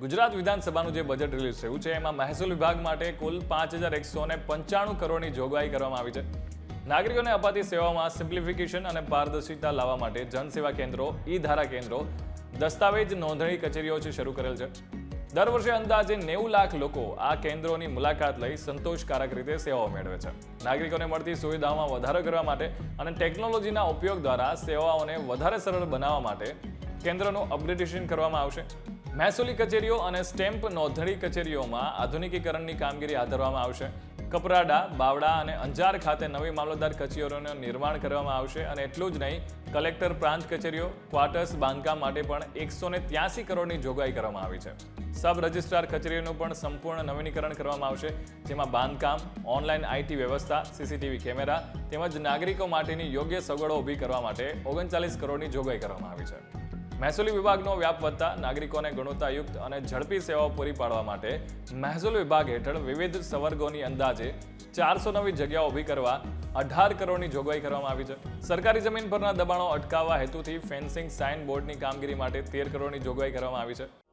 ગુજરાત વિધાનસભાનું જે budget release થયું છે એમાં મહેસૂલ વિભાગ માટે કુલ 5195 કરોડની જોગવાઈ કરવામાં આવી છે. નાગરિકોને અપાતી સેવાઓમાં સિમ્પ્લિફિકેશન અને પારદર્શિતા લાવવા માટે જનસેવા કેન્દ્રો, ઈ-ધારા કેન્દ્રો, દસ્તાવેજ નોંધણી કચેરીઓ શરૂ કરેલ છે. દર વર્ષે અંદાજે 90 લાખ લોકો આ કેન્દ્રોની મુલાકાત લઈ સંતોષકારક રીતે સેવાઓ મેળવે છે. નાગરિકોને મળતી સુવિધાઓમાં વધારો કરવા માટે અને ટેકનોલોજીના ઉપયોગ દ્વારા સેવાઓને વધારે સરળ બનાવવા માટે કેન્દ્રનું અપગ્રેડેશન કરવામાં આવશે. મહેસૂલી કચેરીઓ અને સ્ટેમ્પ નોંધણી કચેરીઓમાં આધુનિકીકરણની કામગીરી હાથ ધરવામાં આવશે. કપરાડા, બાવડા અને અંજાર ખાતે નવી મામલતદાર કચેરીઓનું નિર્માણ કરવામાં આવશે. અને એટલું જ નહીં, કલેક્ટર પ્રાંત કચેરીઓ, ક્વાર્ટર્સ બાંધકામ માટે પણ 183 કરોડની જોગવાઈ કરવામાં આવી છે. સબ રજિસ્ટ્રાર કચેરીઓનું પણ સંપૂર્ણ નવીનીકરણ કરવામાં આવશે, જેમાં બાંધકામ, ઓનલાઈન આઈટી વ્યવસ્થા, સીસીટીવી કેમેરા તેમજ નાગરિકો માટેની યોગ્ય સગવડો ઊભી કરવા માટે 39 કરોડની જોગવાઈ કરવામાં આવી છે. મહેસૂલી વિભાગનો વ્યાપ વધતા નાગરિકોને ગુણવત્તાયુક્ત અને ઝડપી સેવાઓ પૂરી પાડવા માટે મહેસૂલ વિભાગ હેઠળ વિવિધ સંવર્ગોની અંદાજે 409 જગ્યાઓ ઊભી કરવા 18 કરોડની જોગવાઈ કરવામાં આવી છે. સરકારી જમીન પરના દબાણો અટકાવવા હેતુથી ફેન્સિંગ સાઇન બોર્ડની કામગીરી માટે 13 કરોડની જોગવાઈ કરવામાં આવી છે.